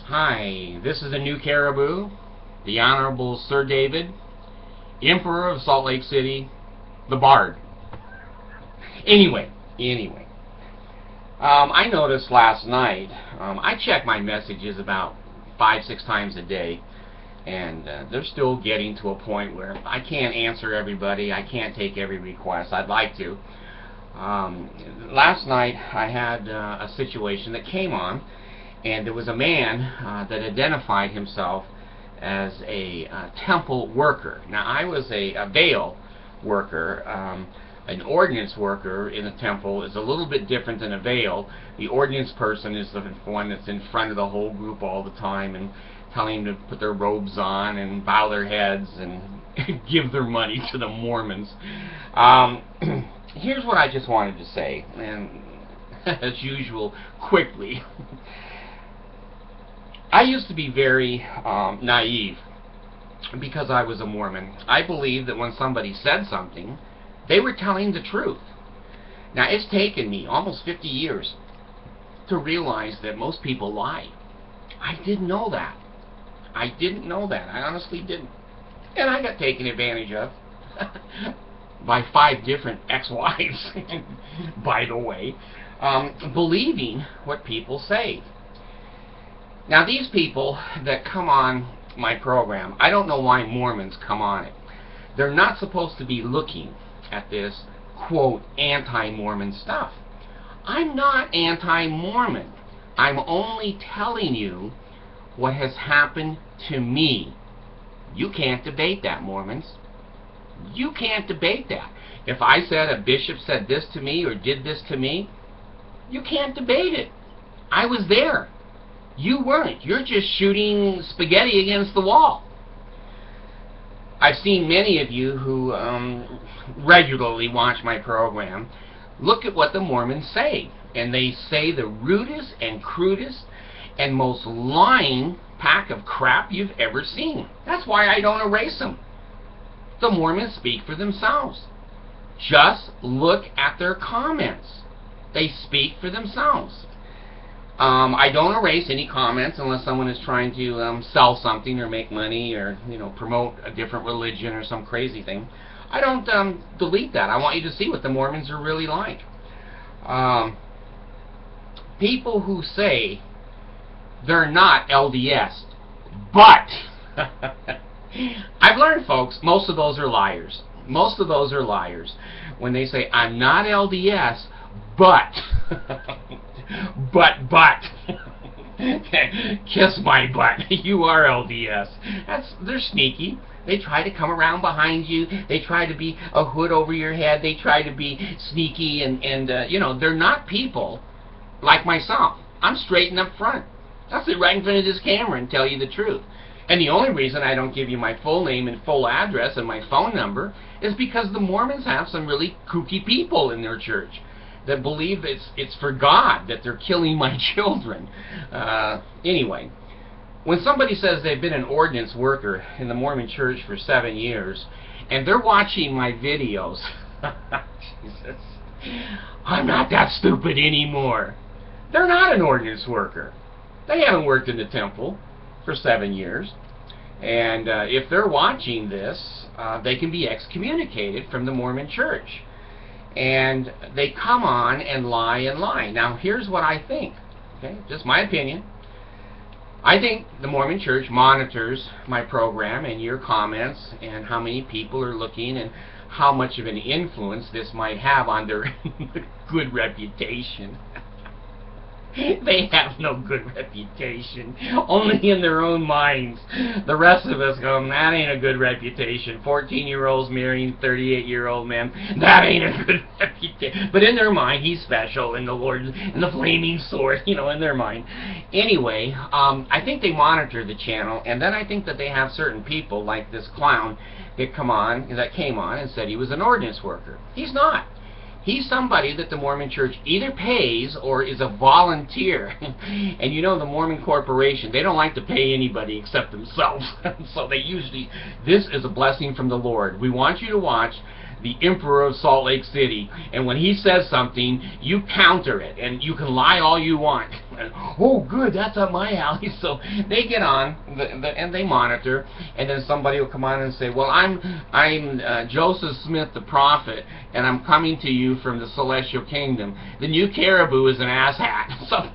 Hi, this is the new Caribou, the Honorable Sir David, Emperor of Salt Lake City, the Bard. Anyway, I noticed last night, I check my messages about 5-6 times a day, and they're still getting to a point where I can't answer everybody, I can't take every request. I'd like to. Last night I had a situation that came on, and there was a man that identified himself as a temple worker. Now, I was a Baal worker. An ordinance worker in a temple is a little bit different than a Baal. The ordinance person is the one that's in front of the whole group all the time and telling them to put their robes on and bow their heads and give their money to the Mormons. Here's what I just wanted to say, and as usual, quickly. I used to be very naive because I was a Mormon. I believed that when somebody said something, they were telling the truth. Now, it's taken me almost 50 years to realize that most people lie. I didn't know that. I didn't know that. I honestly didn't. And I got taken advantage of by 5 different ex-wives, by the way, believing what people say. Now, these people that come on my program, I don't know why Mormons come on it. They're not supposed to be looking at this, quote, anti-Mormon stuff. I'm not anti-Mormon. I'm only telling you what has happened to me. You can't debate that, Mormons. You can't debate that. If I said a bishop said this to me or did this to me, you can't debate it. I was there. You weren't. You're just shooting spaghetti against the wall. I've seen many of you who regularly watch my program look at what the Mormons say, and they say the rudest and crudest and most lying pack of crap you've ever seen. That's why I don't erase them. The Mormons speak for themselves. Just look at their comments. They speak for themselves. I don't erase any comments unless someone is trying to sell something or make money or, promote a different religion or some crazy thing. I don't delete that. I want you to see what the Mormons are really like. People who say they're not LDS, but I've learned, folks, most of those are liars. Most of those are liars. When they say, I'm not LDS, but kiss my butt, you are LDS. They're sneaky. They try to come around behind you. They try to be a hood over your head. They try to be sneaky, and they're not people like myself. I'm straight and up front. I'll sit right in front of this camera and tell you the truth. And the only reason I don't give you my full name and full address and my phone number is because the Mormons have some really kooky people in their church that believe it's for God that they're killing my children. Anyway, when somebody says they've been an ordinance worker in the Mormon church for 7 years, and they're watching my videos, Jesus, I'm not that stupid anymore. They're not an ordinance worker. They haven't worked in the temple for 7 years. And if they're watching this, they can be excommunicated from the Mormon church. And they come on and lie and lie. Now, here's what I think. Okay, just my opinion. I think the Mormon church monitors my program and your comments and how many people are looking and how much of an influence this might have on their good reputation. They have no good reputation, only in their own minds. The rest of us go, that ain't a good reputation. 14-year-olds marrying 38-year-old men, that ain't a good reputation. But in their mind, he's special, and the Lord, and the flaming sword, in their mind. Anyway, I think they monitor the channel, and then I think that they have certain people, like this clown, that came on and said he was an ordinance worker. He's not. He's somebody that the Mormon church either pays or is a volunteer. And the Mormon Corporation, they don't like to pay anybody except themselves. So they usually, this is a blessing from the Lord. We want you to watch the Emperor of Salt Lake City. And when he says something, you counter it. And you can lie all you want. And, oh, good, that's up my alley. So they get on and they monitor, and then somebody will come on and say, well, I'm Joseph Smith the prophet, and I'm coming to you from the celestial kingdom. The new caribou is an asshat. So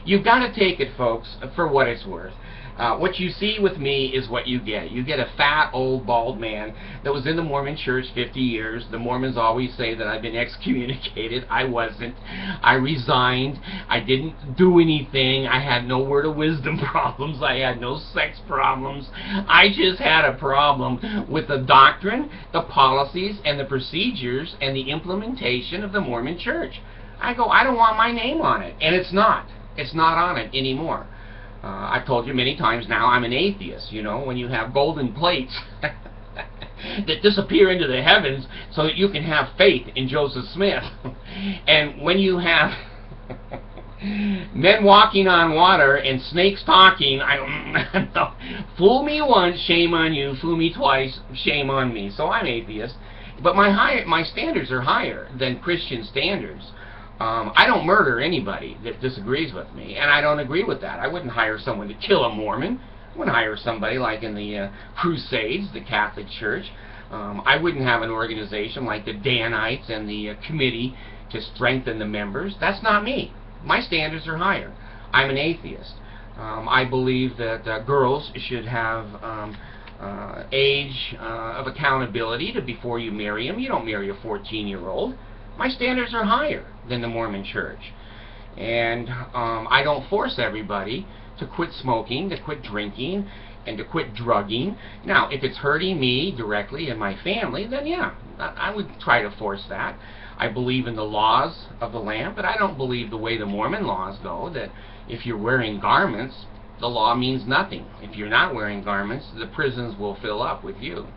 you've got to take it, folks, for what it's worth. What you see with me is what you get. You get a fat, old, bald man that was in the Mormon church 50 years. The Mormons always say that I've been excommunicated. I wasn't. I resigned. I didn't do anything. I had no word of wisdom problems. I had no sex problems. I just had a problem with the doctrine, the policies, and the procedures, and the implementation of the Mormon church. I go, I don't want my name on it. And it's not. It's not on it anymore. I've told you many times now, I'm an atheist. You know, when you have golden plates that disappear into the heavens so that you can have faith in Joseph Smith, and when you have men walking on water and snakes talking, no. Fool me once, shame on you. Fool me twice, shame on me. So I'm atheist, but my standards are higher than Christian standards. I don't murder anybody that disagrees with me, and I don't agree with that. I wouldn't hire someone to kill a Mormon. I wouldn't hire somebody like in the Crusades, the Catholic Church. I wouldn't have an organization like the Danites and the committee to strengthen the members. That's not me. My standards are higher. I'm an atheist. I believe that girls should have age of accountability before you marry them. You don't marry a 14-year-old. My standards are higher than the Mormon church. And I don't force everybody to quit smoking, to quit drinking, and to quit drugging. Now, if it's hurting me directly and my family, then yeah, I would try to force that. I believe in the laws of the land, but I don't believe the way the Mormon laws go, that if you're wearing garments, the law means nothing. If you're not wearing garments, the prisons will fill up with you.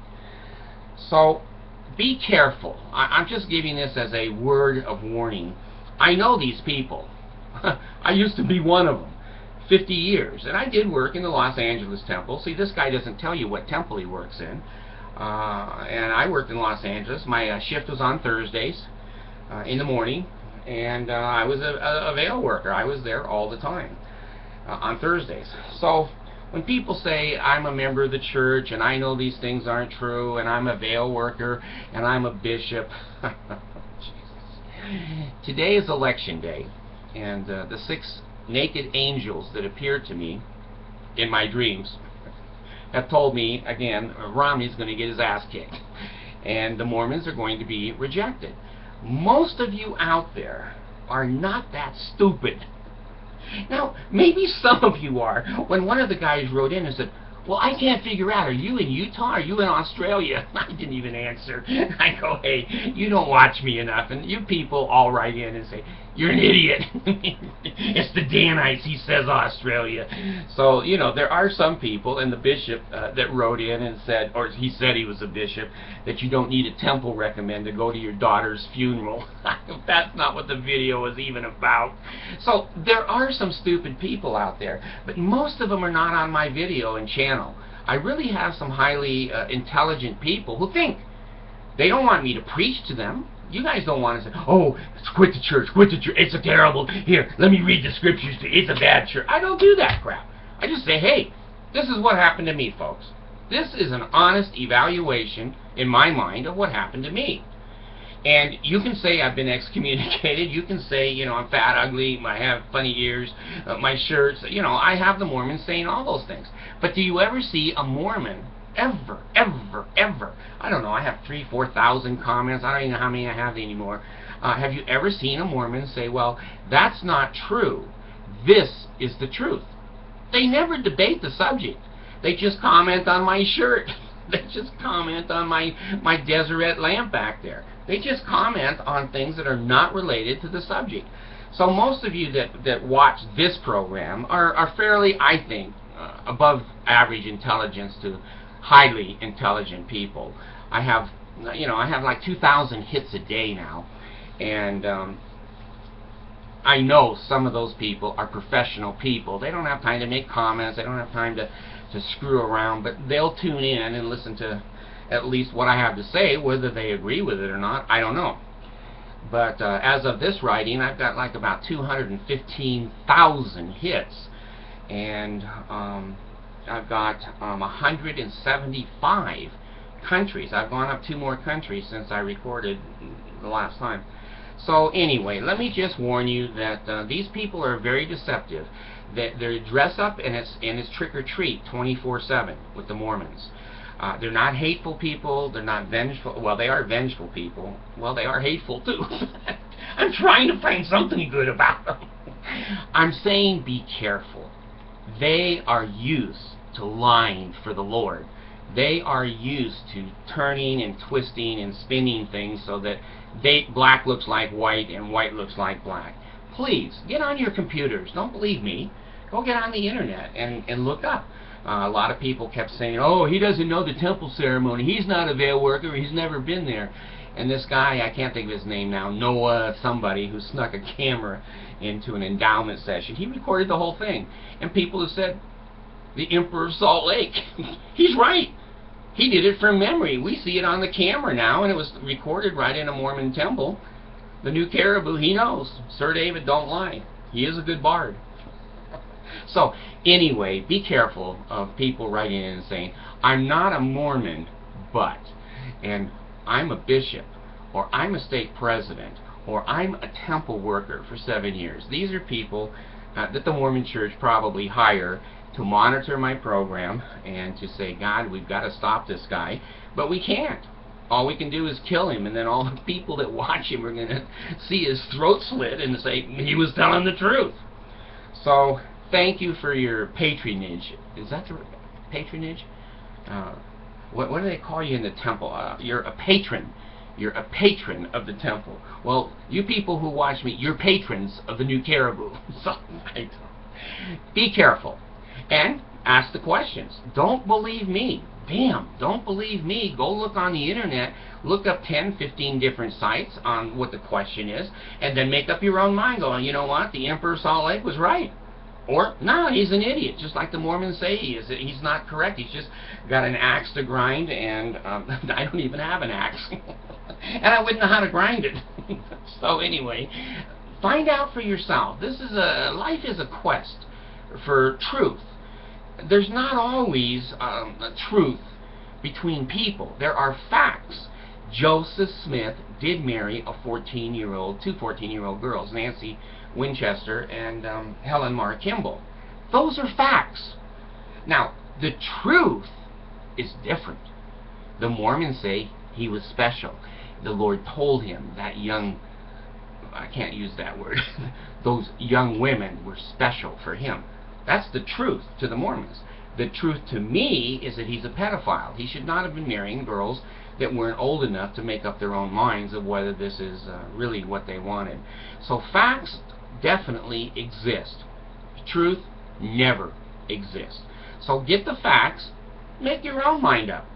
So, be careful. I'm just giving this as a word of warning. I know these people. I used to be one of them. 50 years. And I did work in the Los Angeles temple. See, this guy doesn't tell you what temple he works in. And I worked in Los Angeles. My shift was on Thursdays in the morning. And I was a veil worker. I was there all the time on Thursdays. So when people say I'm a member of the church and I know these things aren't true and I'm a veil worker and I'm a bishop, Jesus. Today is election day, and the 6 naked angels that appeared to me in my dreams have told me, again, Romney's going to get his ass kicked and the Mormons are going to be rejected. Most of you out there are not that stupid. Now, maybe some of you are. When one of the guys wrote in and said, well, I can't figure out, are you in Utah or are you in Australia? I didn't even answer. I go, hey, you don't watch me enough. And you people all write in and say, you're an idiot. It's the Danites, he says Australia. So, you know, there are some people, and the bishop that wrote in and said, or he said he was a bishop, that you don't need a temple recommend to go to your daughter's funeral. That's not what the video was even about. So, there are some stupid people out there, but most of them are not on my video and channel. I really have some highly intelligent people who think. They don't want me to preach to them. You guys don't want to say, oh, quit the church, it's a terrible, here, let me read the scriptures to you, it's a bad church. I don't do that crap. I just say, hey, this is what happened to me, folks. This is an honest evaluation, in my mind, of what happened to me. And you can say I've been excommunicated, you can say, you know, I'm fat, ugly, I have funny ears, my shirts, you know, I have the Mormons saying all those things. But do you ever see a Mormon ever, I don't know, I have 3,000 or 4,000 comments, I don't even know how many I have anymore. Have you ever seen a Mormon say, well, that's not true, this is the truth? They never debate the subject. They just comment on my shirt. They just comment on my Deseret lamp back there. They just comment on things that are not related to the subject. So most of you that watch this program are fairly, I think, above average intelligence to highly intelligent people. I have like 2,000 hits a day now, and I know some of those people are professional people. They don't have time to make comments. They don't have time to screw around, but they'll tune in and listen to at least what I have to say. Whether they agree with it or not, I don't know. But as of this writing, I've got like about 215,000 hits, and I've got 175 countries. I've gone up 2 more countries since I recorded the last time. So anyway, let me just warn you that these people are very deceptive. They dress up and it's trick or treat 24/7 with the Mormons. They're not hateful people. They're not vengeful. Well, they are vengeful people. Well, they are hateful too. I'm trying to find something good about them. I'm saying be careful. They are used to lying for the Lord. They are used to turning and twisting and spinning things so that black looks like white and white looks like black. Please, get on your computers. Don't believe me. Go get on the internet and look up. A lot of people kept saying, oh, he doesn't know the temple ceremony. He's not a veil worker. He's never been there. And this guy, I can't think of his name now, Noah somebody, who snuck a camera into an endowment session. He recorded the whole thing. And people have said, the Emperor of Salt Lake. He's right. He did it from memory. We see it on the camera now, and it was recorded right in a Mormon temple. The New Caribou, he knows. Sir David don't lie. He is a good bard. So, anyway, be careful of people writing in and saying, I'm not a Mormon, but, and I'm a bishop, or I'm a stake president, or I'm a temple worker for 7 years. These are people that the Mormon Church probably hire to monitor my program and to say, God, we've got to stop this guy, but we can't. All we can do is kill him, and then all the people that watch him are going to see his throat slit and say, he was telling the truth. So, thank you for your patronage. Is that the patronage? What do they call you in the temple? You're a patron. You're a patron of the temple. Well, you people who watch me, you're patrons of the New Caribou. So, be careful. And ask the questions. Don't believe me. Damn, don't believe me. Go look on the internet, look up 10, 15 different sites on what the question is, and then make up your own mind going, you know what, the Emperor of Salt Lake was right. Or, no, he's an idiot, just like the Mormons say he is. He's not correct. He's just got an axe to grind, and I don't even have an axe. And I wouldn't know how to grind it. So anyway, find out for yourself. Life is a quest for truth. There's not always a truth between people. There are facts. Joseph Smith did marry a 14-year-old, 2 14-year-old girls, Nancy Winchester and Helen Mar Kimball. Those are facts. Now, the truth is different. The Mormons say he was special. The Lord told him that I can't use that word, those young women were special for him. That's the truth to the Mormons. The truth to me is that he's a pedophile. He should not have been marrying girls that weren't old enough to make up their own minds of whether this is really what they wanted. So facts definitely exist. Truth never exists. So get the facts, make your own mind up,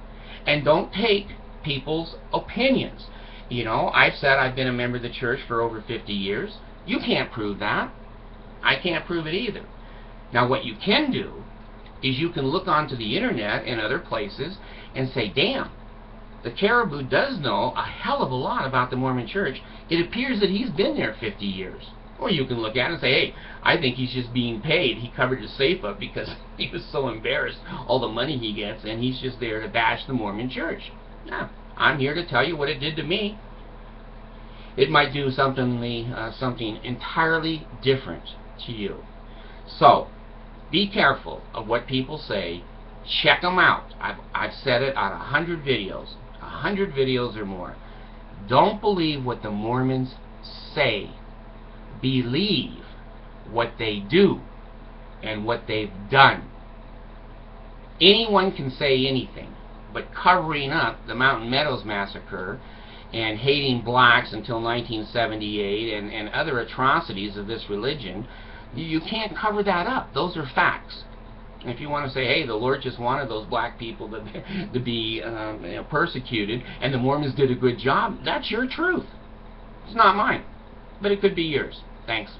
and don't take people's opinions. You know, I've said I've been a member of the church for over 50 years. You can't prove that. I can't prove it either. Now what you can do is you can look onto the internet and other places and say, damn, the Caribou does know a hell of a lot about the Mormon Church. It appears that he's been there 50 years. Or you can look at it and say, hey, I think he's just being paid. He covered his safe up because he was so embarrassed, all the money he gets, and he's just there to bash the Mormon Church. Now, I'm here to tell you what it did to me. It might do something entirely different to you. So, be careful of what people say. Check them out. I've said it on 100 videos. 100 videos or more. Don't believe what the Mormons say. Believe what they do and what they've done. Anyone can say anything, but covering up the Mountain Meadows Massacre and hating blacks until 1978 and other atrocities of this religion, you can't cover that up. Those are facts. If you want to say, hey, the Lord just wanted those black people to be persecuted, and the Mormons did a good job, that's your truth. It's not mine, but it could be yours. Thanks.